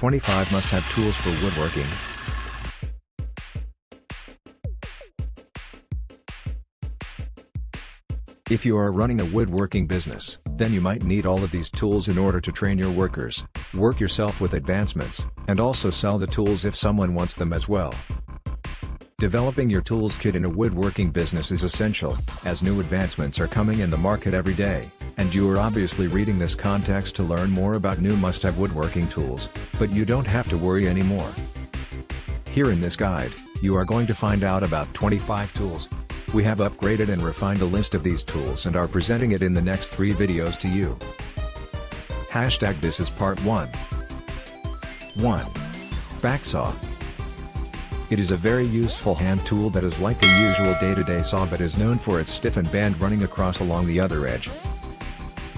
25 Must-have tools for woodworking. If you are running a woodworking business, then you might need all of these tools in order to train your workers, work yourself with advancements, and also sell the tools if someone wants them as well. Developing your tools kit in a woodworking business is essential, as new advancements are coming in the market every day, and you are obviously reading this context to learn more about new must-have woodworking tools, but you don't have to worry anymore. Here in this guide, you are going to find out about 25 tools. We have upgraded and refined a list of these tools and are presenting it in the next 3 videos to you. Hashtag this is part 1. 1. Backsaw. It is a very useful hand tool that is like a usual day-to-day saw but is known for its stiffened band running across along the other edge.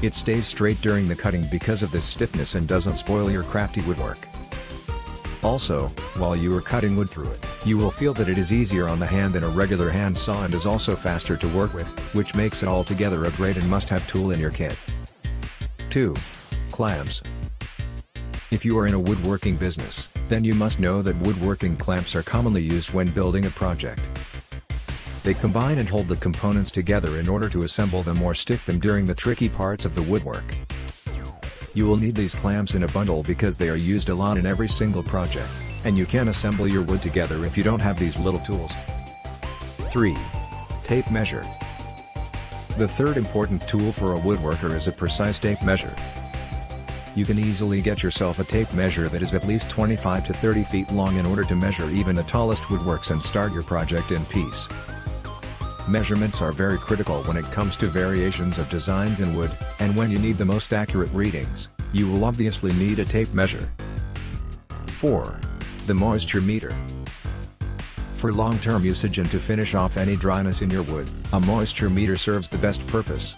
It stays straight during the cutting because of this stiffness and doesn't spoil your crafty woodwork. Also, while you are cutting wood through it, you will feel that it is easier on the hand than a regular hand saw and is also faster to work with, which makes it altogether a great and must-have tool in your kit. 2. Clamps. If you are in a woodworking business, then you must know that woodworking clamps are commonly used when building a project. They combine and hold the components together in order to assemble them or stick them during the tricky parts of the woodwork. You will need these clamps in a bundle because they are used a lot in every single project, and you can't assemble your wood together if you don't have these little tools. 3. Tape measure. The third important tool for a woodworker is a precise tape measure. You can easily get yourself a tape measure that is at least 25 to 30 feet long in order to measure even the tallest woodworks and start your project in peace. Measurements are very critical when it comes to variations of designs in wood, and when you need the most accurate readings, you will obviously need a tape measure. 4. The moisture meter. For long-term usage and to finish off any dryness in your wood, a moisture meter serves the best purpose.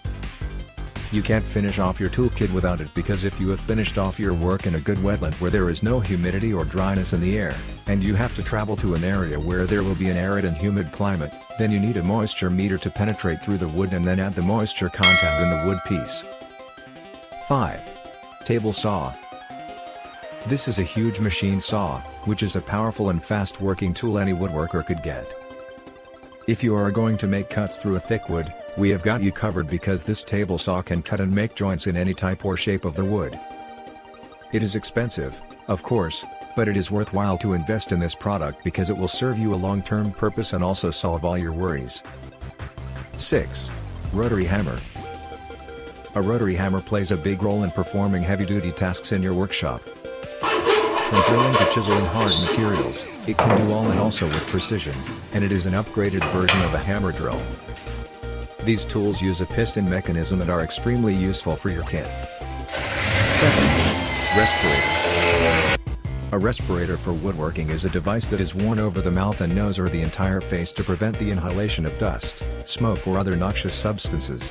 You can't finish off your toolkit without it because if you have finished off your work in a good wetland where there is no humidity or dryness in the air, and you have to travel to an area where there will be an arid and humid climate, then you need a moisture meter to penetrate through the wood and then add the moisture content in the wood piece. 5. Table saw. This is a huge machine saw, which is a powerful and fast-working tool any woodworker could get. If you are going to make cuts through a thick wood, we have got you covered because this table saw can cut and make joints in any type or shape of the wood. It is expensive, of course, but it is worthwhile to invest in this product because it will serve you a long-term purpose and also solve all your worries. 6. Rotary hammer. A rotary hammer plays a big role in performing heavy-duty tasks in your workshop. From drilling to chiseling hard materials, it can do all and also with precision, and it is an upgraded version of a hammer drill. These tools use a piston mechanism and are extremely useful for your kit. 7. Respirator. A respirator for woodworking is a device that is worn over the mouth and nose or the entire face to prevent the inhalation of dust, smoke or other noxious substances.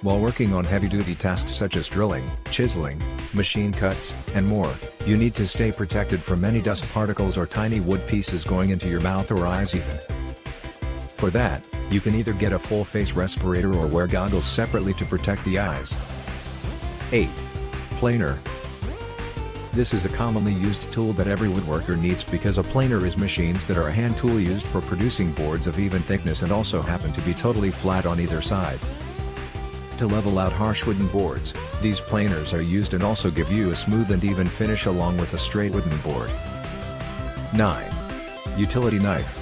While working on heavy-duty tasks such as drilling, chiseling, machine cuts, and more, you need to stay protected from any dust particles or tiny wood pieces going into your mouth or eyes even. For that, you can either get a full-face respirator or wear goggles separately to protect the eyes. 8. Planer. This is a commonly used tool that every woodworker needs because a planer is machines that are a hand tool used for producing boards of even thickness and also happen to be totally flat on either side. To level out harsh wooden boards, these planers are used and also give you a smooth and even finish along with a straight wooden board. 9. Utility knife.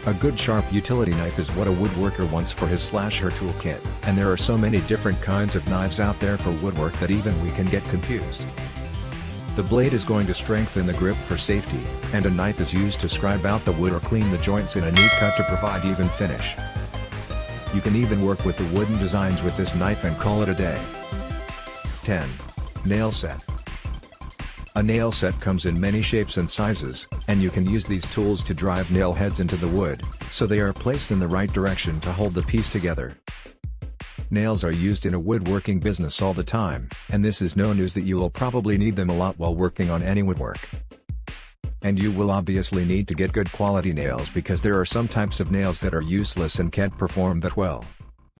A good sharp utility knife is what a woodworker wants for his/her toolkit, and there are so many different kinds of knives out there for woodwork that even we can get confused. The blade is going to strengthen the grip for safety, and a knife is used to scribe out the wood or clean the joints in a neat cut to provide even finish. You can even work with the wooden designs with this knife and call it a day. 10. Nail set. A nail set comes in many shapes and sizes, and you can use these tools to drive nail heads into the wood, so they are placed in the right direction to hold the piece together. Nails are used in a woodworking business all the time, and this is no news that you will probably need them a lot while working on any woodwork. And you will obviously need to get good quality nails because there are some types of nails that are useless and can't perform that well.